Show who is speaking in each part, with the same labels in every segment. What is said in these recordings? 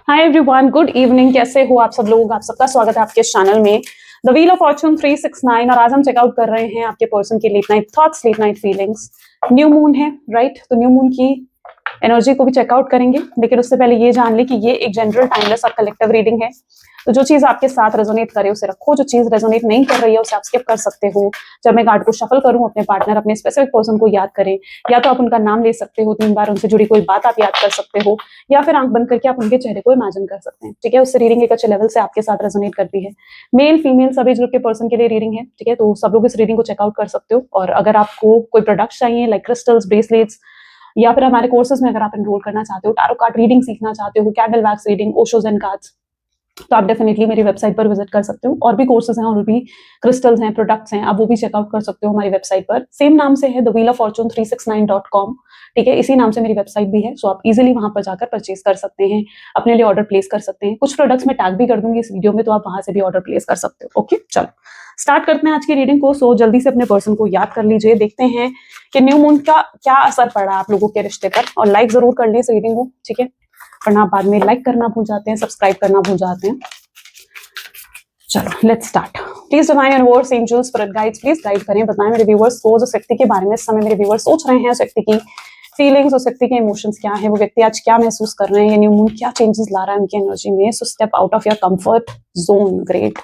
Speaker 1: Hi everyone, good evening. कैसे हो आप सब लोग? आप सबका स्वागत है आपके चैनल में द व्हील ऑफ फॉर्चून 369। और आज हम चेकआउट कर रहे हैं आपके पर्सन की late night thoughts, late night feelings. New moon है, राइट? तो न्यू मून की एनर्जी को भी चेकआउट करेंगे, लेकिन उससे पहले ये जान ले कि ये एक जनरल टाइमलेस और कलेक्टिव रीडिंग है। तो जो चीज आपके साथ रेजोनेट करे उसे रखो, जो चीज रेजोनेट नहीं कर रही है उसे आप स्किप कर सकते हो। जब मैं कार्ड को शफल करूं, अपने पार्टनर, अपने स्पेसिफिक पर्सन को याद करें, या तो आप उनका नाम ले सकते हो, 3 बार उनसे जुड़ी कोई बात आप याद कर सकते हो, या फिर आंख बंद करके आप उनके चेहरे को इमेजिन कर सकते हैं। ठीक है, उससे रीडिंग एक अच्छे लेवल से आपके साथ रेजोनेट करती है। मेल फीमेल सभी ग्रुप के पर्सन के लिए रीडिंग है। ठीक है, तो सब लोग इस रीडिंग को चेकआउट कर सकते हो। और अगर आपको कोई प्रोडक्ट्स चाहिए लाइक क्रिस्टल्स, ब्रेसलेट्स, या फिर हमारे कोर्सेज में अगर आप एनरोल करना चाहते हो, टैरो कार्ड रीडिंग सीखना चाहते हो, candle wax reading, Osho's and cards, तो आप डेफिनेटली मेरी वेबसाइट पर विजिट कर सकते हो। और भी कोर्सेज हैं और भी क्रिस्टल्स हैं, प्रोडक्ट्स हैं, आप वो भी चेकआउट कर सकते हो हमारी वेबसाइट पर। सेम नाम से है, the wheel of Fortune 369.com। ठीक है, इसी नाम से मेरी वेबसाइट भी है, सो आप इजीली वहां पर जाकर परचेज कर सकते हैं, अपने लिए ऑर्डर प्लेस कर सकते हैं। कुछ प्रोडक्ट्स मैं टैग भी कर दूंगी इस वीडियो में, तो आप वहां से भी ऑर्डर प्लेस कर सकते हो। ओके, चलो स्टार्ट करते हैं आज की रीडिंग को। सो जल्दी से अपने पर्सन को याद कर लीजिए, देखते हैं कि न्यू मून का क्या असर पड़ा आप लोगों के रिश्ते पर। और लाइक जरूर कर ली इस रीडिंग को, ठीक है, वरना आप बाद में लाइक करना भूल जाते हैं, सब्सक्राइब करना भूल जाते हैं। चलो let's start. Please divine universe, angels, spirit guides, please guide करें, बताएं मेरे व्यूअर्स को उस व्यक्ति के बारे में इस समय मेरे व्यूअर्स सोच रहे हैं, उस व्यक्ति की फीलिंग्स, उस व्यक्ति के इमोशंस क्या है, वो व्यक्ति आज क्या महसूस कर रहे हैं, ये न्यू मून क्या चेंजेस ला रहा है उनकी एनर्जी में। So step out of your comfort zone. Great,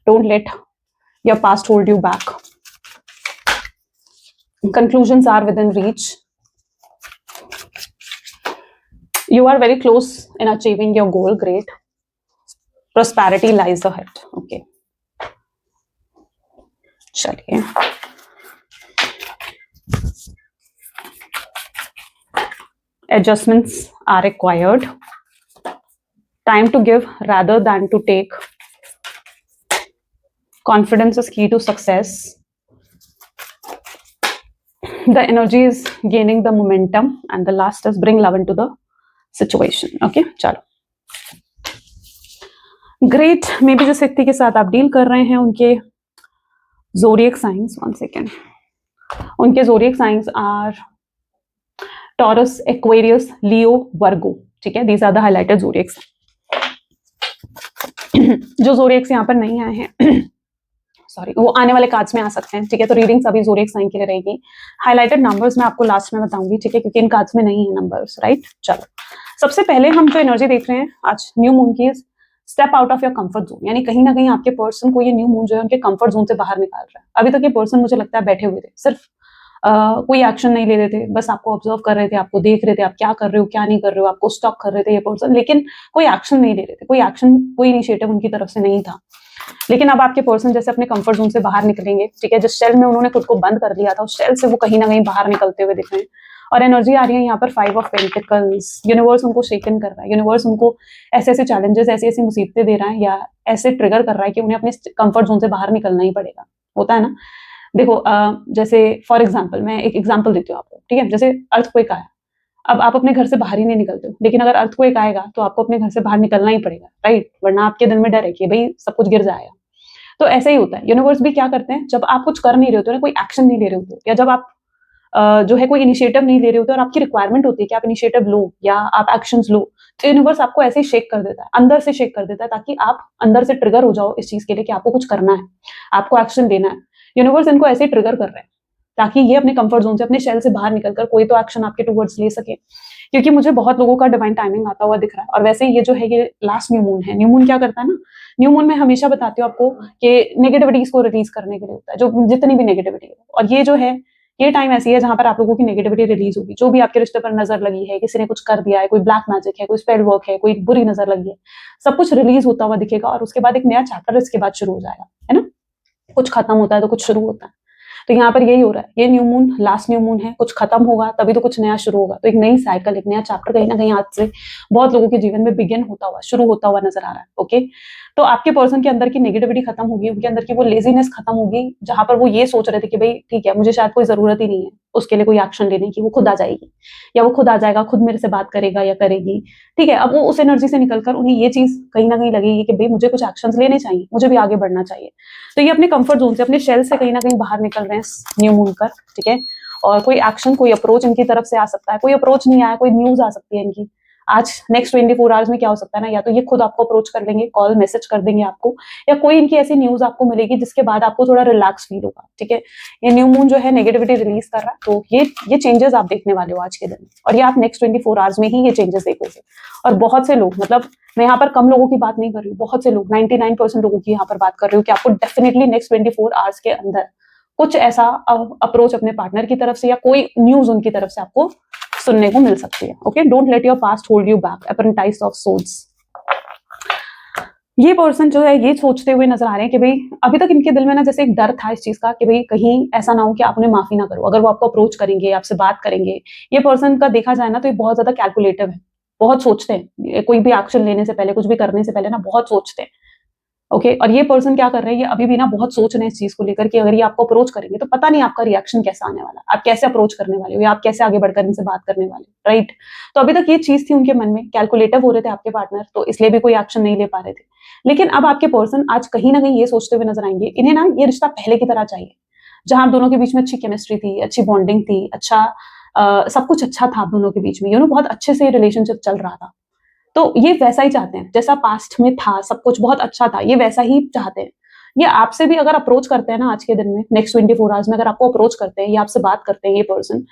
Speaker 1: don't let your past hold you back. Conclusions are within reach. You are very close in achieving your goal. Great. Prosperity lies ahead. Okay. चलिए, adjustments are required. Time to give rather than to take. Confidence is key to success. The energy is gaining the momentum, and the last is bring love into the situation. Okay, चलो great. May be जिस व्यक्ति के साथ आप deal कर रहे हैं उनके ज़ोडिएक साइंस, 1 सेकेंड, उनके zodiac science are Taurus, Aquarius, Leo, Virgo. ठीक है, these are the highlighted zodiacs. जो ज़ोडिएक्स यहाँ पर नहीं आए हैं सॉरी, वो आने वाले कार्ड्स में आ सकते हैं। ठीक है, तो रीडिंग सभी ज़ोडिएक साइन के लिए रहेगी। हाइलाइटेड नंबर्स मैं आपको लास्ट में बताऊंगी, ठीक है, क्योंकि इन कार्ड्स में नहीं है नंबर्स, राइट। चलो सबसे पहले हम जो एनर्जी देख रहे हैं आज न्यू मून की, step out of your comfort zone. यानी कहीं ना कहीं आपके पर्सन को ये न्यू मून जो है उनके कंफर्ट जोन से बाहर निकाल रहा है। अभी तक ये पर्सन मुझे लगता है बैठे हुए थे, सिर्फ कोई एक्शन नहीं ले रहे थे, बस आपको ऑब्जर्व कर रहे थे, आपको देख रहे थे आप क्या कर रहे हो क्या नहीं कर रहे हो, आपको स्टॉक कर रहे थे ये पर्सन, लेकिन कोई एक्शन नहीं ले रहे थे, कोई एक्शन, कोई इनिशिएटिव उनकी तरफ से नहीं था। लेकिन अब आपके पर्सन जैसे अपने कंफर्ट जोन से बाहर निकलेंगे, ठीक है, जिस शेल में उन्होंने खुद को बंद कर लिया था उस शेल से वो कहीं ना कहीं बाहर निकलते हुए दिख रहे हैं। और एनर्जी आ रही है यहाँ पर 5 ऑफ पेंटिकल्स। यूनिवर्स उनको शेकन कर रहा है, यूनिवर्स उनको ऐसे ऐसे चैलेंजेस, ऐसी ऐसी मुसीबतें दे रहा है, या ऐसे ट्रिगर कर रहा है कि उन्हें अपने कंफर्ट जोन से बाहर निकलना ही पड़ेगा। होता है ना, देखो जैसे फॉर एग्जाम्पल मैं एक एग्जाम्पल देती हूँ आपको, ठीक है, जैसे अर्थक्वेक आया, अब आप अपने घर से बाहर ही नहीं निकलते हो, लेकिन अगर अर्थक्वेक आएगा तो आपको अपने घर से बाहर निकलना ही पड़ेगा, राइट, वरना आपके दिल में डर है कि भाई सब कुछ गिर जाएगा। तो ऐसे ही होता है, यूनिवर्स भी क्या करते हैं, जब आप कुछ कर नहीं रहे होते ना, कोई एक्शन नहीं ले रहे होते, या जब आप जो है कोई इनिशिएटिव नहीं ले रहे होते और आपकी रिक्वायरमेंट होती है कि आप इनिशिएटिव लो या आप एक्शंस लो, तो यूनिवर्स आपको ऐसे ही शेक कर देता है, अंदर से शेक कर देता है, ताकि आप अंदर से ट्रिगर हो जाओ इस चीज के लिए कि आपको कुछ करना है, आपको एक्शन लेना है। यूनिवर्स इनको ऐसे ही ट्रिगर कर रहे हैं ताकि ये अपने कंफर्ट जोन से, अपने शेल से बाहर निकलकर कोई तो एक्शन आपके टूवर्ड्स ले सके। क्योंकि मुझे बहुत लोगों का डिवाइन टाइमिंग आता हुआ दिख रहा है। और वैसे ये जो है ये लास्ट न्यू मून है। न्यू मून क्या करता है ना, न्यू मून में हमेशा बताती हूँ आपको कि नेगेटिविटीज को रिलीज करने के लिए होता है, जो जितनी भी नेगेटिविटी है। और ये जो है ये टाइम ऐसी है जहां पर आप लोगों की नेगेटिविटी रिलीज होगी, जो भी आपके रिश्ते पर नजर लगी है, किसी ने कुछ कर दिया है, कोई ब्लैक मैजिक है, कोई स्पेल वर्क है, कोई बुरी नजर लगी है, सब कुछ रिलीज होता हुआ दिखेगा। और उसके बाद एक नया चैप्टर इसके बाद शुरू हो जाएगा, है ना। कुछ खत्म होता है तो कुछ शुरू होता है, तो यहाँ पर यही हो रहा है। ये new moon last new moon है, कुछ खत्म होगा तभी तो कुछ नया शुरू होगा। तो एक नई साइकिल, एक नया चैप्टर कहीं ना कहीं आज से बहुत लोगों के जीवन में बिगिन होता हुआ, शुरू होता हुआ नजर आ रहा है। ओके, तो आपके पर्सन के अंदर की नेगेटिविटी खत्म होगी, उनके अंदर की वो लेजीनेस खत्म होगी, जहां पर वो ये सोच रहे थे कि भाई ठीक है, मुझे शायद कोई जरूरत ही नहीं है उसके लिए कोई एक्शन लेने की, वो खुद आ जाएगी या वो खुद आ जाएगा, खुद मेरे से बात करेगा या करेगी। ठीक है, अब वो उस एनर्जी से निकलकर उन्हें ये चीज कहीं ना कहीं लगेगी कि भाई मुझे कुछ एक्शंस लेने चाहिए, मुझे भी आगे बढ़ना चाहिए। तो ये अपने कंफर्ट जोन से, अपने शेल से कहीं ना कहीं बाहर निकल रहे हैं न्यू मून पर, ठीक है। और कोई एक्शन, कोई अप्रोच इनकी तरफ से आ सकता है, कोई अप्रोच नहीं आया, कोई न्यूज आ सकती है इनकी, आज नेक्स्ट 24 आवर्स में क्या हो सकता है ना, या तो ये खुद आपको अप्रोच कर लेंगे, कॉल मैसेज कर देंगे आपको, या कोई इनकी ऐसी न्यूज आपको मिलेगी जिसके बाद आपको थोड़ा रिलैक्स फील होगा। ठीक है, ये न्यू मून जो है नेगेटिविटी रिलीज कर रहा है, तो ये चेंजेस आप देखने वाले हो आज के दिन, और ये आप नेक्स्ट 24 आवर्स में ही ये चेंजेस देखोगे। और बहुत से लोग, मतलब मैं यहाँ पर कम लोगों की बात नहीं कर रही हूँ, बहुत से लोग 99% लोगों की यहाँ पर बात कर रही हूँ कि आपको डेफिनेटली नेक्स्ट 24 आवर्स के अंदर कुछ ऐसा अप्रोच अपने पार्टनर की तरफ से या कोई न्यूज उनकी तरफ से आपको सुनने को मिल सकती है। Okay, don't let your past hold you back. Apprentice of souls, ये पर्सन जो है ये सोचते हुए नजर आ रहे हैं कि भाई अभी तक इनके दिल में ना जैसे एक डर था इस चीज का कि भाई कहीं ऐसा ना हो कि आप उन्हें माफी ना करो अगर वो आपको अप्रोच करेंगे, आपसे बात करेंगे। ये पर्सन का देखा जाए ना तो ये बहुत ज्यादा कैलकुलेटिव है, बहुत सोचते हैं, कोई भी एक्शन लेने से पहले, कुछ भी करने से पहले ना बहुत सोचते हैं। ओके, और ये पर्सन क्या कर रहे हैं, ये अभी भी ना बहुत सोच रहे हैं इस चीज को लेकर कि अगर ये आपको अप्रोच करेंगे तो पता नहीं आपका रिएक्शन कैसा आने वाला, आप कैसे अप्रोच करने वाले हो या आप कैसे आगे बढ़कर इनसे बात करने वाले, राइट। तो अभी तक ये चीज थी उनके मन में, कैलकुलेटिव हो रहे थे आपके पार्टनर, तो इसलिए भी कोई एक्शन नहीं ले पा रहे थे। लेकिन अब आपके पर्सन आज कहीं ना कहीं ये सोचते हुए नजर आएंगे, इन्हें ना ये रिश्ता पहले की तरह चाहिए, जहां आप दोनों के बीच में अच्छी केमिस्ट्री थी, अच्छी बॉन्डिंग थी, अच्छा सब कुछ अच्छा था आप दोनों के बीच में, बहुत अच्छे से रिलेशनशिप चल रहा था। तो ये वैसा ही चाहते हैं, जैसा पास्ट में था, सब कुछ बहुत अच्छा था, ये वैसा ही चाहते हैं। ये आपसे भी अगर अप्रोच करते हैं ना आज के दिन में, नेक्स्ट 24 आवर्स में अगर आपको अप्रोच करते हैं, ये आपसे बात करते हैं ये पर्सन,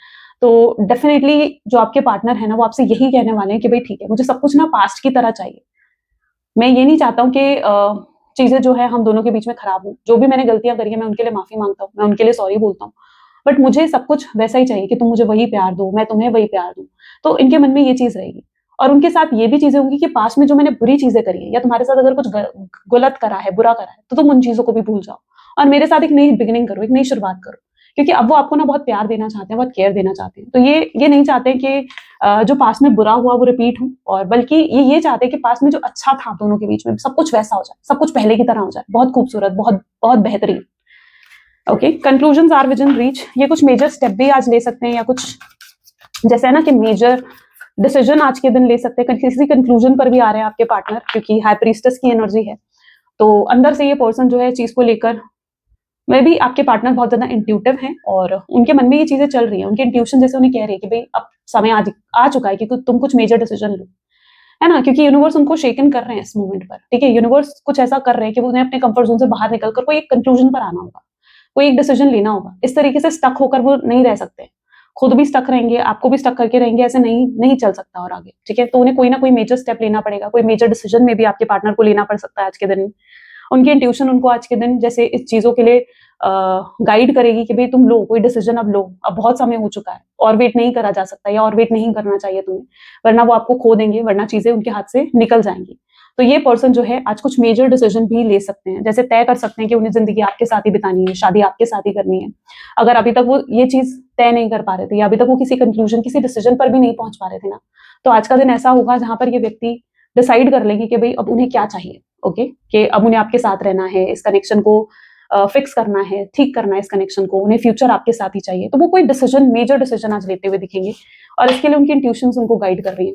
Speaker 1: तो डेफिनेटली जो आपके पार्टनर है ना वो आपसे यही कहने वाले हैं कि भाई ठीक है, मुझे सब कुछ ना पास्ट की तरह चाहिए। मैं ये नहीं चाहता हूँ कि चीजें जो है हम दोनों के बीच में खराब हो, जो भी मैंने गलतियां करी है मैं उनके लिए माफी मांगता हूँ, मैं उनके लिए सॉरी बोलता हूँ, बट मुझे सब कुछ वैसा ही चाहिए कि तुम मुझे वही प्यार दो, मैं तुम्हें वही प्यार दूं। तो इनके मन में ये चीज रहेगी, और उनके साथ ये भी चीजें होंगी कि पास में जो मैंने बुरी चीजें करी है या तुम्हारे साथ अगर कुछ गलत करा है, बुरा करा है, तो तुम उन चीजों को भी भूल जाओ और मेरे साथ एक नई बिगिनिंग करो, एक नई शुरुआत करो। क्योंकि अब वो आपको ना बहुत प्यार देना चाहते हैं, बहुत केयर देना चाहते हैं। तो ये नहीं चाहते कि जो पास में बुरा हुआ वो रिपीट हो, और बल्कि ये चाहते हैं कि पास में जो अच्छा था दोनों के बीच में सब कुछ वैसा हो जाए, सब कुछ पहले की तरह हो जाए, बहुत खूबसूरत, बहुत बहुत बेहतरीन। Okay, conclusion are vision reach, ये कुछ मेजर स्टेप भी आज ले सकते हैं, या कुछ जैसे है ना कि मेजर डिसीजन आज के दिन ले सकते हैं, किसी कंक्लूजन पर भी आ रहे हैं आपके पार्टनर, क्योंकि हाई प्रीस्टेस की एनर्जी है। तो अंदर से ये पर्सन जो है चीज को लेकर, मैं भी आपके पार्टनर बहुत ज्यादा इंट्यूटिव हैं, और उनके मन में ये चीजें चल रही हैं, उनकी इंट्यूशन जैसे उन्हें कह रही है कि भाई अब समय आ चुका है कि तुम कुछ मेजर डिसीजन लो, है ना। क्योंकि यूनिवर्स उनको शेकन कर रहे हैं इस मोमेंट पर, ठीक है। यूनिवर्स कुछ ऐसा कर रहे हैं कि उन्हें अपने कंफर्ट जोन से बाहर निकलकर कोई एक कंक्लूजन पर आना होगा, कोई एक डिसीजन लेना होगा। इस तरीके से स्टक होकर वो नहीं रह सकते, खुद भी स्टक रहेंगे, आपको भी स्टक करके रहेंगे, ऐसे नहीं नहीं चल सकता और आगे, ठीक है। तो उन्हें कोई ना कोई मेजर स्टेप लेना पड़ेगा, कोई मेजर डिसीजन में भी आपके पार्टनर को लेना पड़ सकता है आज के दिन। उनकी इंट्यूशन उनको आज के दिन जैसे इस चीजों के लिए गाइड करेगी कि भाई तुम लो कोई डिसीजन, अब लो, अब बहुत समय हो चुका है, और वेट नहीं करा जा सकता, या और वेट नहीं करना चाहिए तुम्हें, वरना वो आपको खो देंगे, वरना चीजें उनके हाथ से निकल जाएंगी। तो ये पर्सन जो है आज कुछ मेजर डिसीजन भी ले सकते हैं, जैसे तय कर सकते हैं कि उन्हें जिंदगी आपके साथ ही बितानी है, शादी आपके साथ ही करनी है। अगर अभी तक वो ये चीज तय नहीं कर पा रहे थे, या अभी तक वो किसी कंक्लूजन, किसी डिसीजन पर भी नहीं पहुंच पा रहे थे ना, तो आज का दिन ऐसा होगा जहां पर ये व्यक्ति डिसाइड कर लेंगे कि भाई अब उन्हें क्या चाहिए। ओके, कि अब उन्हें आपके साथ रहना है, इस कनेक्शन को फिक्स करना है, ठीक करना है इस कनेक्शन को, उन्हें फ्यूचर आपके साथ ही चाहिए। तो वो कोई डिसीजन, मेजर डिसीजन आज लेते हुए दिखेंगे, और इसके लिए उनकी इंट्यूशंस उनको गाइड कर रही है।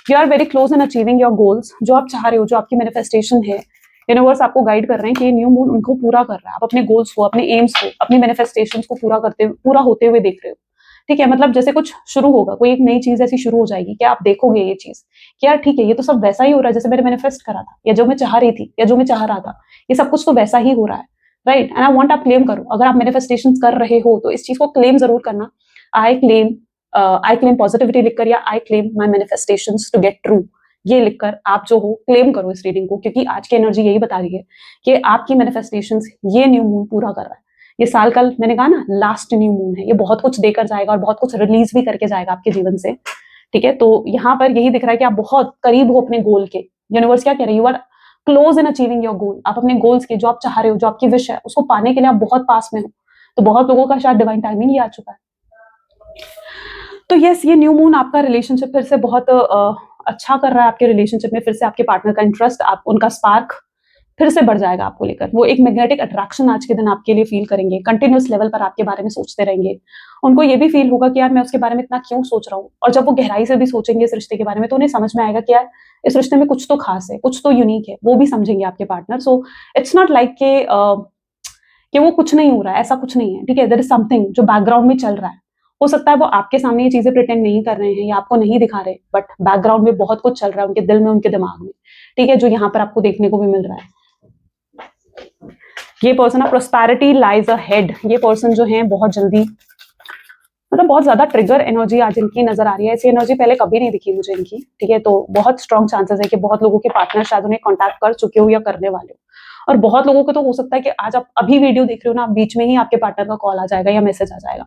Speaker 1: You are very close in achieving your goals, जो आप चाह रहे हो, जो आपकी मैनिफेस्टेशन है, यूनिवर्स आपको गाइड कर रहे हैं कि ये न्यू मून उनको पूरा कर रहा है। आप अपने गोल्स को, अपने एम्स को, अपनी मैनिफेस्टेशंस को पूरा होते हुए देख रहे हो, ठीक है। मतलब जैसे कुछ शुरू होगा, कोई एक नई चीज ऐसी शुरू हो जाएगी कि आप देखोगे ये चीज कि यार ठीक है, ये तो सब वैसा ही हो रहा है जैसे मैंने मैनिफेस्ट करा था, या जो मैं चाह रही थी, या जो मैं चाह रहा था, ये सब कुछ तो वैसा ही हो रहा है, राइट। एंड आई वांट आप क्लेम करो, अगर आप मैनिफेस्टेशन कर रहे हो तो इस चीज को क्लेम जरूर करना। आई क्लेम पॉजिटिविटी लिखकर, या I claim my manifestations to get true, ये लिखकर आप जो हो क्लेम करो इस रीडिंग को, क्योंकि आज की एनर्जी यही बता रही है कि आपकी मैनिफेस्टेशंस ये न्यू मून पूरा कर रहा है। ये साल कल मैंने कहा ना लास्ट न्यू मून है, ये बहुत कुछ देकर जाएगा और बहुत कुछ रिलीज भी करके जाएगा आपके जीवन से, ठीक है। तो यहाँ पर यही दिख रहा है कि आप बहुत करीब हो अपने गोल के। यूनिवर्स क्या कह रहे हैं, you are close in achieving your goal. आप अपने गोल्स के, जो आप चाह रहे हो, जो आपकी विश है, उसको पाने के लिए आप बहुत पास में हो। तो बहुत लोगों का शायद डिवाइन टाइमिंग ही आ चुका है। तो यस, ये न्यू मून आपका रिलेशनशिप फिर से बहुत अच्छा कर रहा है। आपके रिलेशनशिप में फिर से आपके पार्टनर का इंटरेस्ट, आप उनका स्पार्क फिर से बढ़ जाएगा आपको लेकर। वो एक मैग्नेटिक अट्रैक्शन आज के दिन आपके लिए फील करेंगे, कंटिन्यूस लेवल पर आपके बारे में सोचते रहेंगे। उनको ये भी फील होगा कि यार मैं उसके बारे में इतना क्यों सोच रहा हूँ, और जब वो गहराई से भी सोचेंगे इस रिश्ते के बारे में, तो उन्हें समझ में आएगा कि यार इस रिश्ते में कुछ तो खास है, कुछ तो यूनिक है, वो भी समझेंगे आपके partner. So it's not like कि वो कुछ नहीं हो रहा है, ऐसा कुछ नहीं है, ठीक है। देयर इज समथिंग जो बैकग्राउंड में चल रहा है, हो सकता है वो आपके सामने ये चीजें प्रिटेंड नहीं कर रहे हैं या आपको नहीं दिखा रहे, बट बैकग्राउंड में बहुत कुछ चल रहा है उनके दिल में, उनके दिमाग में, ठीक है, जो यहाँ पर आपको देखने को भी मिल रहा है। ये पर्सन है प्रोस्पेरिटी लाइज अहेड। ये पर्सन जो है बहुत जल्दी, मतलब बहुत ज्यादा ट्रिगर एनर्जी आज इनकी नजर आ रही है। ऐसी एनर्जी पहले कभी नहीं दिखी मुझे इनकी, ठीक है। तो बहुत स्ट्रॉन्ग चांसेस है कि बहुत लोगों के पार्टनर शायद उन्हें कांटेक्ट कर चुके हो या करने वाले हो। और बहुत लोगों को तो हो सकता है कि आज आप अभी वीडियो देख रहे हो ना, आप बीच में ही आपके पार्टनर का कॉल आ जाएगा या मैसेज आ जाएगा,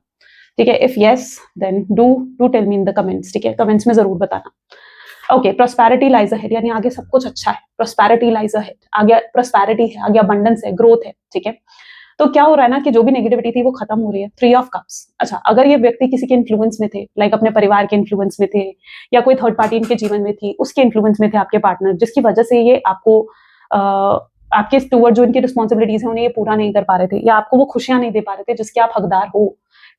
Speaker 1: ठीक है। If yes then do tell me in the comments, ठीक है, कमेंट्स में जरूर बताना। ओके, प्रोस्पेरिटी लाइज अहेड, यानी आगे सब कुछ अच्छा है। प्रोस्पेरिटी लाइज अहेड, आगे प्रोस्पेरिटी है, आगे अबंडेंस है, ग्रोथ है, ठीक है। तो क्या हो रहा है ना कि जो भी नेगेटिविटी थी वो खत्म हो रही है। 3 ऑफ कप्स। अच्छा, अगर ये व्यक्ति किसी के इन्फ्लुएंस में थे, लाइक अपने परिवार के इन्फ्लुएंस में थे या कोई थर्ड पार्टी इनके जीवन में थी, उसके इन्फ्लुएंस में थे आपके पार्टनर, जिसकी वजह से ये आपको आपके टूवर्ड जो इनकी रिस्पॉन्सिबिलिटीज है उन्हें ये पूरा नहीं कर पा रहे थे, या आपको वो खुशियां नहीं दे पा रहे थे जिसके आप हकदार हो,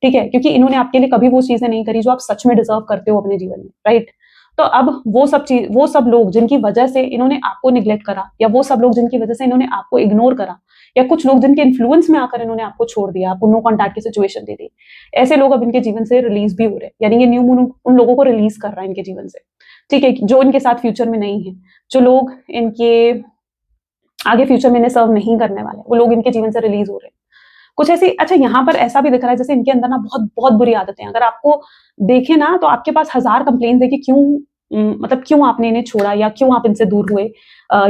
Speaker 1: ठीक है, क्योंकि इन्होंने आपके लिए कभी वो चीजें नहीं करी जो आप सच में डिजर्व करते हो अपने जीवन में, राइट। तो अब वो सब लोग जिनकी वजह से इन्होंने आपको निग्लेक्ट करा, या वो सब लोग जिनकी वजह से इन्होंने आपको इग्नोर करा, या कुछ लोग जिनके इन्फ्लुएंस में आकर इन्होंने आपको छोड़ दिया, आपको नो कॉन्टैक्ट की सिचुएशन दे दी, ऐसे लोग अब इनके जीवन से रिलीज भी हो रहे हैं। यानी ये न्यू मून उन लोगों को रिलीज कर रहा है इनके जीवन से, ठीक है, जो इनके साथ फ्यूचर में नहीं है, जो लोग इनके आगे फ्यूचर में इन्हें सर्व नहीं करने वाले, वो लोग इनके जीवन से रिलीज हो रहे हैं कुछ ऐसी। अच्छा, यहाँ पर ऐसा भी दिख रहा है जैसे इनके अंदर ना बहुत बहुत बुरी आदतें हैं। अगर आपको देखे ना तो आपके पास 1000 कंप्लेंट है कि क्यों, मतलब क्यों आपने इन्हें छोड़ा, या क्यों आप इनसे दूर हुए,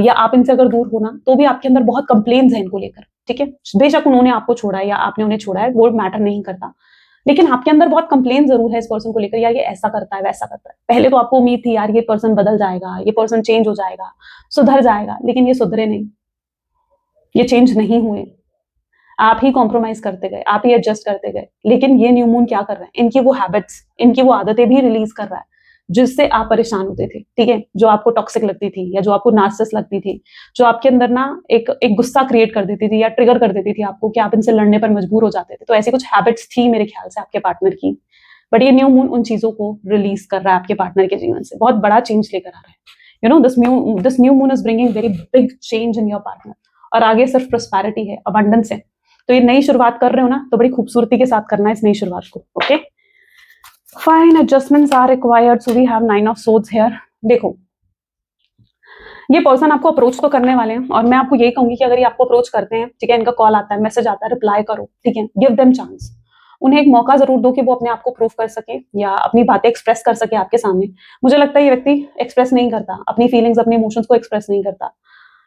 Speaker 1: या आप इनसे अगर दूर हो ना तो भी आपके अंदर बहुत कंप्लेंट्स हैं इनको लेकर, ठीक है। बेशक उन्होंने आपको छोड़ा है या आपने उन्हें छोड़ा है, वो मैटर नहीं करता, लेकिन आपके अंदर बहुत कंप्लेंट जरूर है इस पर्सन को लेकर, यार ये ऐसा करता है, वैसा करता है। पहले तो आपको उम्मीद थी यार ये पर्सन बदल जाएगा, ये पर्सन चेंज हो जाएगा, सुधर जाएगा, लेकिन ये सुधरे नहीं, ये चेंज नहीं हुए, आप ही कॉम्प्रोमाइज करते गए, आप ही एडजस्ट करते गए। लेकिन ये न्यू मून क्या कर रहे हैं, इनकी वो हैबिट्स, इनकी वो आदतें भी रिलीज कर रहा है जिससे आप परेशान होते थे, ठीक है, जो आपको टॉक्सिक लगती थी या जो आपको नार्सिसिस्ट लगती थी, जो आपके अंदर ना एक गुस्सा क्रिएट कर देती थी या ट्रिगर कर देती थी आपको कि आप इनसे लड़ने पर मजबूर हो जाते थे। तो ऐसी कुछ हैबिट्स थी मेरे ख्याल से आपके पार्टनर की, बट ये न्यू मून उन चीजों को रिलीज कर रहा है आपके पार्टनर के जीवन से, बहुत बड़ा चेंज लेकर आ रहा है। You know this new moon is bringing very big change in your partner. और आगे सिर्फ प्रोस्पेरिटी है, अबंडेंस है। तो ये नई शुरुआत कर रहे हो ना, तो बड़ी खूबसूरती के साथ करना है इस नई शुरुआत को, okay. Fine, adjustments are required, so we have 9 of swords here. देखो, ये पर्सन आपको अप्रोच तो करने वाले हैं, और मैं आपको यही कहूंगी कि अगर ये आपको अप्रोच करते हैं, ठीक है, इनका कॉल आता है, मैसेज आता है, रिप्लाई करो, ठीक है, गिव देम चांस। उन्हें एक मौका जरूर दो कि वो अपने आप को प्रूव कर सके या अपनी बातें एक्सप्रेस कर सके आपके सामने। मुझे लगता है ये व्यक्ति एक्सप्रेस नहीं करता अपनी फीलिंग्स, अपने इमोशंस को एक्सप्रेस नहीं करता।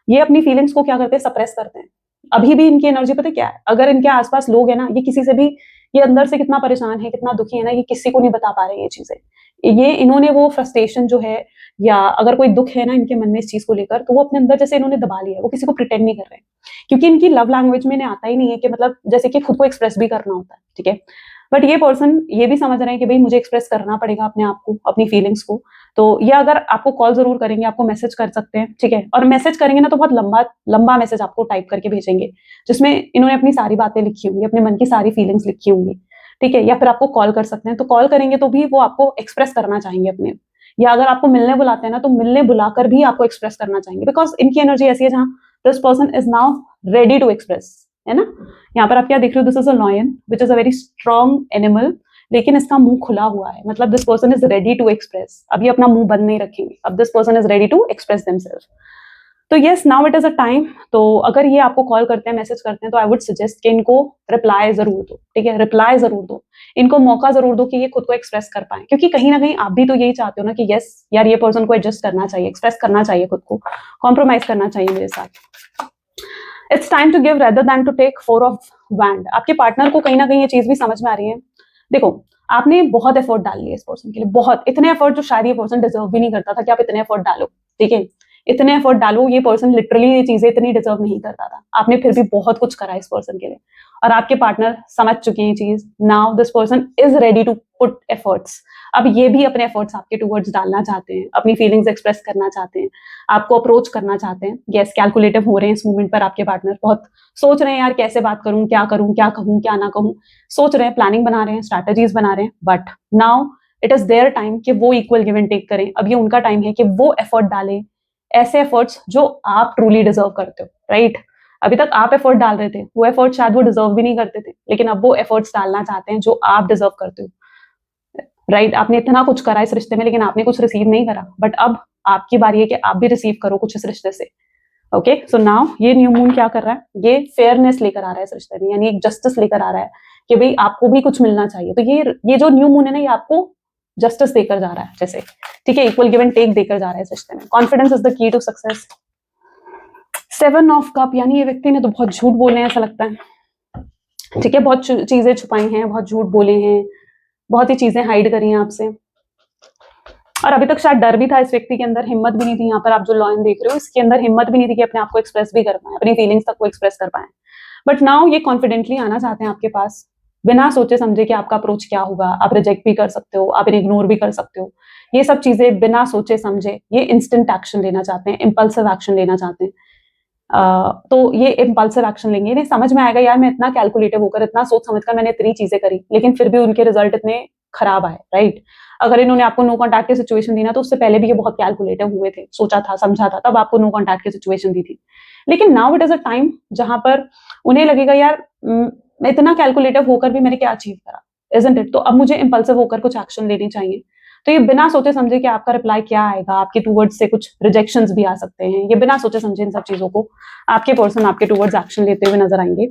Speaker 1: ये अपनी फीलिंग्स को क्या करते हैं, सप्रेस करते हैं। अभी भी इनकी एनर्जी पता है क्या है, अगर इनके आसपास लोग हैं ना, ये किसी से भी, ये अंदर से कितना परेशान है, कितना दुखी है ना, ये किसी को नहीं बता पा रहे ये चीजें। ये इन्होंने वो फ्रस्ट्रेशन जो है, या अगर कोई दुख है ना इनके मन में इस चीज को लेकर, तो वो अपने अंदर जैसे इन्होंने दबा लिया है, वो किसी को प्रिटेंड नहीं कर रहे हैं, क्योंकि इनकी लव लैंग्वेज में इन्हें आता ही नहीं है कि मतलब जैसे कि खुद को एक्सप्रेस भी करना होता है, ठीक है। बट ये पर्सन ये भी समझ रहे हैं कि भाई मुझे एक्सप्रेस करना पड़ेगा अपने आप को, अपनी फीलिंग्स को। तो ये अगर आपको कॉल जरूर करेंगे, आपको मैसेज कर सकते हैं, ठीक है, और मैसेज करेंगे ना तो बहुत लंबा लंबा मैसेज आपको टाइप करके भेजेंगे, जिसमें इन्होंने अपनी सारी बातें लिखी होंगी, अपने मन की सारी फीलिंग्स लिखी होंगी, ठीक है। या फिर आपको कॉल कर सकते हैं, तो कॉल करेंगे तो भी वो आपको एक्सप्रेस करना चाहेंगे अपने, या अगर आपको मिलने बुलाते हैं ना तो मिलने बुलाकर भी आपको एक्सप्रेस करना चाहेंगे, बिकॉज इनकी एनर्जी ऐसी है जहां this person is now ready to express, है ना। यहाँ पर आप क्या देख रहे हो, this is a lion which is a very strong animal, लेकिन इसका मुंह खुला हुआ है, मतलब this person is ready to express. अब ये अपना मुंह बंद नहीं रखेंगे, अब this person is ready to express themselves. तो yes, now it is a time. तो अगर ये आपको कॉल करते हैं, मैसेज करते हैं, तो आई वुड सजेस्ट कि इनको रिप्लाई जरूर दो, ठीक है, रिप्लाई जरूर दो, इनको मौका जरूर दो कि ये खुद को एक्सप्रेस कर पाए, क्योंकि कहीं ना कहीं आप भी तो यही चाहते हो ना कि यस यार ये पर्सन को एडजस्ट करना चाहिए, एक्सप्रेस करना चाहिए, खुद को कॉम्प्रोमाइज करना चाहिए मेरे साथ। It's time to give rather than to take 4 of wands. आपके पार्टनर को कहीं ना कहीं ये चीज भी समझ में आ रही है। देखो, आपने बहुत एफर्ट डाल लिया इस पर्सन के लिए, बहुत, इतने एफर्ट जो शायद ये पर्सन डिजर्व भी नहीं करता था कि आप इतने एफर्ट डालो, ठीक है, इतने एफर्ट डालो। ये पर्सन लिटरली ये चीजें इतनी डिजर्व नहीं करता था, आपने फिर भी बहुत कुछ करा इस पर्सन के लिए, और आपके पार्टनर समझ चुके हैं ये चीज। Now this person is ready to put efforts. अब ये भी अपने एफर्ट्स आपके टूवर्ड्स डालना चाहते हैं, अपनी फीलिंग्स एक्सप्रेस करना चाहते हैं, आपको अप्रोच करना चाहते हैं। यस, कैलकुलेटिव हो रहे हैं इस मोमेंट पर आपके पार्टनर, बहुत सोच रहे हैं यार कैसे बात करूं, क्या करूं, क्या कहूं, क्या ना कहूं, सोच रहे हैं, प्लानिंग बना रहे हैं, स्ट्रैटेजीज बना रहे हैं। But now it is their time कि वो इक्वल गिव एंड टेक करें। अब ये उनका टाइम है कि वो एफर्ट डालें, ऐसे एफर्ट्स जो आप ट्रूली डिजर्व करते हो, राइट। अभी तक आप एफर्ट डाल रहे थे, वो एफर्ट शायद वो डिजर्व भी नहीं करते थे, लेकिन अब वो एफर्ट्स डालना चाहते हैं जो आप डिजर्व करते हो। राइट आपने इतना कुछ करा इस रिश्ते में लेकिन आपने कुछ रिसीव नहीं करा, बट अब आपकी बारी है कि आप भी रिसीव करो कुछ इस रिश्ते से। ओके सो नाउ ये न्यू मून क्या कर रहा है, ये फेयरनेस लेकर आ रहा है इस रिश्ते में, यानी एक जस्टिस लेकर आ रहा है कि भाई आपको भी कुछ मिलना चाहिए। तो ये जो न्यू मून है ना, ये आपको जस्टिस देकर जा रहा है जैसे, ठीक है, इक्वल गिव एंड टेक देकर जा रहा है इस रिश्ते में। Confidence is the key to success. 7 of cups, यानी ये व्यक्ति ने तो बहुत झूठ बोले हैं ऐसा लगता है, ठीक है, बहुत चीजें छुपाई हैं, बहुत झूठ बोले हैं, बहुत ही चीजें हाइड करी हैं आपसे, और अभी तक शायद डर भी था इस व्यक्ति के अंदर, हिम्मत भी नहीं थी। यहाँ पर आप जो लॉयन देख रहे हो इसके अंदर हिम्मत भी नहीं थी कि अपने आप को एक्सप्रेस भी कर पाए, अपनी फीलिंग्स तक को एक्सप्रेस कर पाए, बट नाउ ये कॉन्फिडेंटली आना चाहते हैं आपके पास, बिना सोचे समझे कि आपका अप्रोच क्या होगा। आप रिजेक्ट भी कर सकते हो, आप इग्नोर भी कर सकते हो, ये सब चीजें बिना सोचे समझे ये इंस्टेंट एक्शन लेना चाहते हैं, इम्पल्सिव एक्शन लेना चाहते हैं। तो ये इम्पल्सिव एक्शन लेंगे, इन्हें समझ में आएगा यार मैं इतना कैलकुलेटिव होकर, इतना सोच समझकर मैंने इतनी चीजें करी लेकिन फिर भी उनके रिजल्ट इतने खराब आए, राइट। अगर इन्होंने आपको नो कॉन्टैक्ट की सिचुएशन दी ना, तो उससे पहले भी ये बहुत कैलकुलेटिव हुए थे, सोचा था समझा था, तब आपको नो कॉन्टैक्ट की सिचुएशन दी थी। लेकिन now it is a time जहां पर उन्हें लगेगा यार मैं इतना कैलकुलेटिव होकर भी मैंने क्या अचीव करा, इजंट इट। तो अब मुझे इंपल्सिव होकर कुछ एक्शन लेनी चाहिए। तो ये बिना सोचे समझे कि आपका रिप्लाई क्या आएगा, आपके टूवर्ड्स से कुछ रिजेक्शंस भी आ सकते हैं, ये बिना सोचे समझे इन सब चीजों को आपके पर्सन आपके टूवर्ड्स एक्शन लेते हुए नजर आएंगे।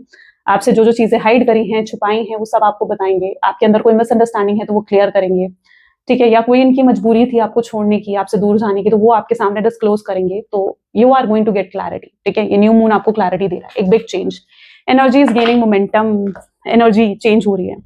Speaker 1: आपसे जो जो चीजें हाइड करी हैं, छुपाई हैं, वो सब आपको बताएंगे। आपके अंदर कोई मिसअंडरस्टैंडिंग है तो वो क्लियर करेंगे, ठीक है, या कोई इनकी मजबूरी थी आपको छोड़ने की, आपसे दूर जाने की, तो वो आपके सामने डिस्क्लोज करेंगे। तो you are going to get clarity, ठीक है, ये न्यू मून आपको क्लैरिटी दे रहा है, एक big change. Energy is gaining momentum, energy change हो रही है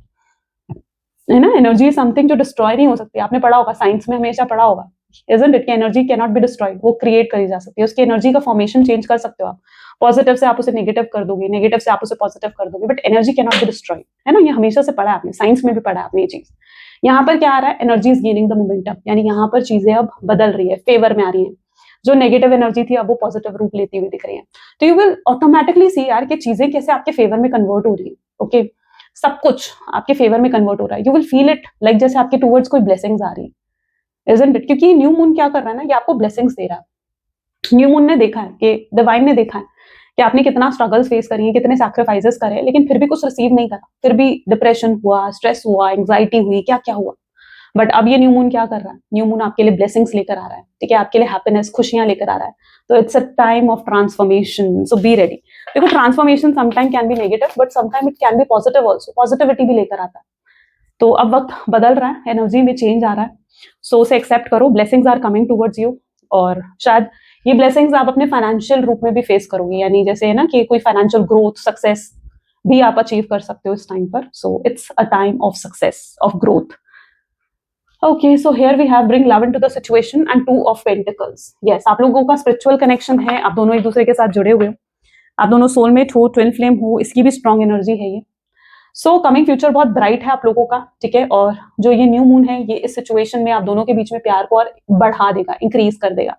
Speaker 1: ना। एनर्जी इज समथिंग जो डिस्ट्रॉय नहीं हो सकती। आपने पढ़ा होगा साइंस में, हमेशा पढ़ा होगा, isn't it, कि energy can not be destroyed, वो क्रिएट करी जा सकती है। उसकी एनर्जी का फॉर्मेशन चेंज कर सकते हो आप, पॉजिटिव से आप उसे नेगेटिव कर दोगे, नेगेटिव से आप उसे पॉजिटिव कर दोगे, but energy can not be destroyed, है ना। ये हमेशा से पढ़ा है आपने, साइंस में भी पढ़ा है आपने ये चीज। यहाँ पर क्या आ रहा है, energy is gaining the momentum, यानी यहाँ पर चीजें अब बदल रही है, फेवर में आ रही है। जो नेगेटिव एनर्जी थी अब वो पॉजिटिव रूप लेती हुई दिख रही है। तो यू विल ऑटोमेटिकली सी यार कि चीजें कैसे आपके फेवर में कन्वर्ट हो रही है। ओके सब कुछ आपके फेवर में कन्वर्ट हो रहा है। You will feel it like जैसे आपके टूवर्ड्स कोई ब्लेसिंग्स आ रही है, isn't it? क्योंकि न्यू मून क्या कर रहा है ना, ये आपको ब्लेसिंग्स दे रहा है। न्यू मून ने देखा है कि डिवाइन ने देखा है कि आपने कितना स्ट्रगल्स फेस करी है, कितने सैक्रिफाइसेस करे, लेकिन फिर भी कुछ रिसीव नहीं करा, फिर भी डिप्रेशन हुआ, स्ट्रेस हुआ, एंग्जाइटी हुई, क्या क्या हुआ। बट अब ये न्यू मून क्या कर रहा है, न्यू मून आपके लिए ब्लेसिंग्स लेकर आ रहा है, ठीक है, आपके लिए हैप्पीनेस, खुशियां लेकर आ रहा है। तो it's a time of transformation, so be ready. देखो transformation sometime can be negative but sometime it can be positive also, positivity भी लेकर आता है। तो अब वक्त बदल रहा है, एनर्जी में चेंज आ रहा है, सो उसे एक्सेप्ट करो। Blessings are coming towards you, और शायद ये ब्लेसिंग्स आप अपने फाइनेंशियल रूप में भी फेस करोगे, यानी जैसे है ना कि कोई फाइनेंशियल ग्रोथ, सक्सेस भी आप अचीव कर सकते हो इस टाइम पर। So it's a time of success, of growth. Okay so here we have bring love into the situation and 2 of pentacles. Yes आप लोगों का स्पिरिचुअल कनेक्शन है, आप दोनों एक दूसरे के साथ जुड़े हुए हो, आप दोनों सोलमेट हो, ट्विन फ्लेम हो, इसकी भी स्ट्रॉन्ग एनर्जी है ये। सो कमिंग फ्यूचर बहुत ब्राइट है आप लोगों का, ठीक है, और जो ये न्यू मून है ये इस सिचुएशन में आप दोनों के बीच में प्यार को और बढ़ा देगा, इंक्रीज कर देगा।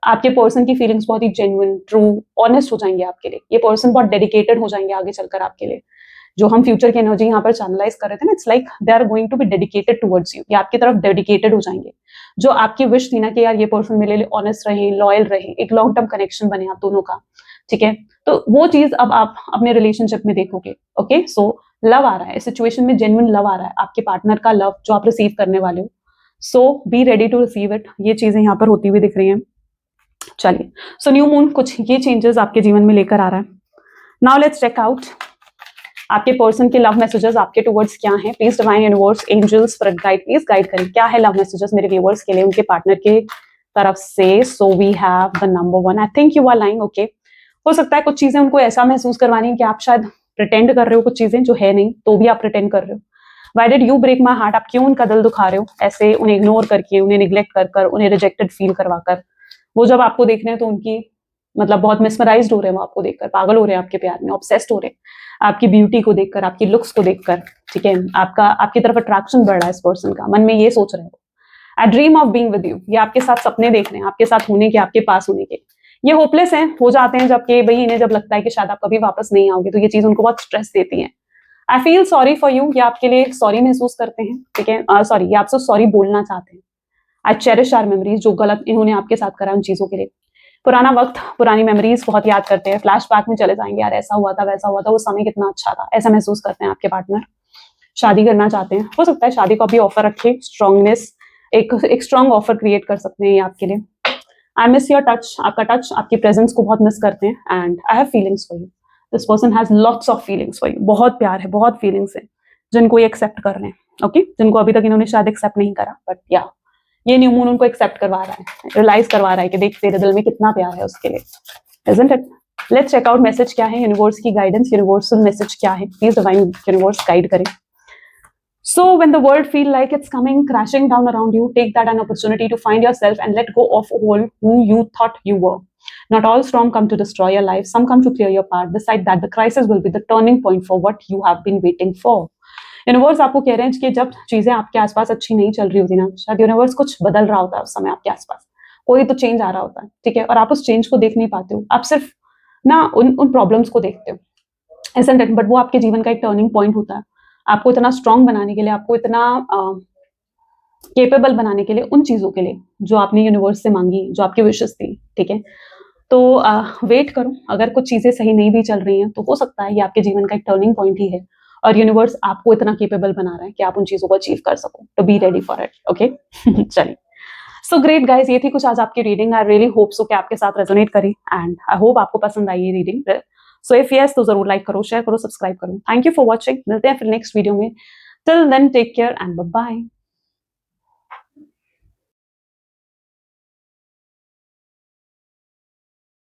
Speaker 1: आपके पर्सन की फीलिंग्स बहुत ही जेन्युइन, ट्रू, ऑनेस्ट हो जाएंगे आपके लिए। ये पर्सन बहुत डेडिकेटेड हो जाएंगे आगे चलकर आपके लिए। जो हम फ्यूचर की एनर्जी यहाँ पर चैनलाइज कर रहे थे ना, it's like they are going to be dedicated towards you, ये आपकी तरफ डेडिकेटेड हो जाएंगे। जो आपकी विश थी ना कि यार ये पर्सन मेरे लिए ऑनेस्ट रहे, लॉयल रहे, एक लॉन्ग टर्म कनेक्शन बने आप दोनों का, ठीक है, तो वो चीज अब आप अपने रिलेशनशिप में देखोगे। ओके सो लव आ रहा है इस सिचुएशन में, जेन्युइन लव आ रहा है, आपके पार्टनर का लव जो आप रिसीव करने वाले हो। So be ready to receive it, ये चीजें यहाँ पर होती हुई दिख रही हैं। चलिए सो न्यू मून कुछ ये चेंजेस आपके जीवन में लेकर आ रहा है। नाउ लेट्स चेक आउट आपके पर्सन के लव मैसेजेस आपके टुवर्ड्स क्या हैं। Please divine universe, angels, spirit guide, please guide करें क्या है लव मैसेजेस मेरे व्यूअर्स के लिए उनके पार्टनर के तरफ से। So we have the number 1, I think you are lying. Okay हो सकता है कुछ चीजें उनको ऐसा महसूस करवानी है कि आप शायद प्रिटेंड कर रहे हो कुछ चीजें जो है नहीं, तो भी आप प्रिटेंड कर रहे हो। Why did you break my heart, आप क्यों उनका दिल दुखा रहे हो ऐसे, उन्हें इग्नोर करके, उन्हें निग्लेक्ट कर, उन्हें रिजेक्टेड फील करवाकर। वो जब आपको देख रहे हैं तो उनकी मतलब बहुत मिसमराइज्ड हो रहे हैं, वो आपको देखकर पागल हो रहे हैं, आपके प्यार में ऑब्सेस्ड हो रहे हैं, आपकी ब्यूटी को देखकर, आपकी लुक्स को देखकर, ठीक है, आपकी तरफ अट्रैक्शन बढ़ रहा है इस पर्सन का, मन में ये सोच रहे हो। आई dream of being with you, ये आपके साथ सपने देख रहे हैं, आपके साथ होने के, आपके पास होने के। ये होपलेस हैं, हो जाते हैं जबकि भाई इन्हें जब लगता है कि शायद आप कभी वापस नहीं आओगे, तो ये चीज उनको बहुत स्ट्रेस देती है। I feel sorry for you, ये आपके लिए सॉरी महसूस करते हैं, ठीक है, सॉरी, ये आपसे सॉरी बोलना चाहते हैं। आई चेरिश आवर मेमोरीज, जो गलत इन्होंने आपके साथ करा उन चीजों के लिए। पुराना वक्त, पुरानी मेमोरीज बहुत याद करते हैं, फ्लैशबैक में चले जाएंगे, यार ऐसा हुआ था, वैसा हुआ था, वो समय कितना अच्छा था, ऐसा महसूस करते हैं आपके पार्टनर। शादी करना चाहते हैं, हो सकता है शादी को अभी ऑफर रखे, स्ट्रांगनेस, एक स्ट्रांग ऑफर क्रिएट कर सकते हैं ये आपके लिए। आई मिस योर टच, आपका टच, आपकी प्रेजेंस को बहुत मिस करते हैं, and I have feelings for you. This person has lots of feelings for you, बहुत प्यार है, बहुत फीलिंग्स है, जिनको ये एक्सेप्ट कर रहे हैं, ओके जिनको अभी तक इन्होंने शायद एक्सेप्ट नहीं करा, बट या ये न्यू मून उनको एक्सेप्ट करवा रहा है, रियलाइज करवा रहा है कि देख तेरे दिल में कितना प्यार है उसके लिए, isn't it? Let's check out message क्या है, यूनिवर्स की गाइडेंस, यूनिवर्सल मैसेज क्या है, प्लीज डिवाइन यूनिवर्स गाइड करें। So when the world feel like it's coming crashing down around you, take that an opportunity to find yourself and let go of all who you thought you were. Not all storms come to destroy your life. Some come to clear your path. Decide that the crisis will be the turning point for what you have been waiting for. Universe आपको कह रहे हैं कि जब चीजें आपके आसपास अच्छी नहीं चल रही होती ना, शायद यूनिवर्स कुछ बदल रहा होता है उस समय आपके आसपास, कोई तो चेंज आ रहा होता है, ठीक है, और आप उस चेंज को देख नहीं पाते हो, आप सिर्फ ना उन प्रॉब्लम्स को देखते हो, ऐसा, बट वो आपके जीवन का एक टर्निंग पॉइंट होता है, आपको इतना स्ट्रांग बनाने के लिए, आपको इतना केपेबल बनाने के लिए, उन चीजों के लिए जो आपने यूनिवर्स से मांगी, जो आपकी विशेस थी, ठीक है। तो वेट करो, अगर कुछ चीजें सही नहीं भी चल रही हैं तो हो सकता है ये आपके जीवन का एक टर्निंग पॉइंट ही है, और यूनिवर्स आपको इतना केपेबल बना रहा है कि आप उन चीजों को अचीव कर सको, तो be ready for it, okay. चलिए, सो ग्रेट गाइज, ये थी कुछ आज आपकी reading. I really hope so कि आपके साथ रेजोनेट करी, एंड आई होप आपको पसंद आई ये रीडिंग। सो इफ यस तो जरूर लाइक करो, शेयर करो, सब्सक्राइब करो। थैंक यू फॉर वॉचिंग, मिलते हैं फिर नेक्स्ट वीडियो में। Till then take care and bye bye.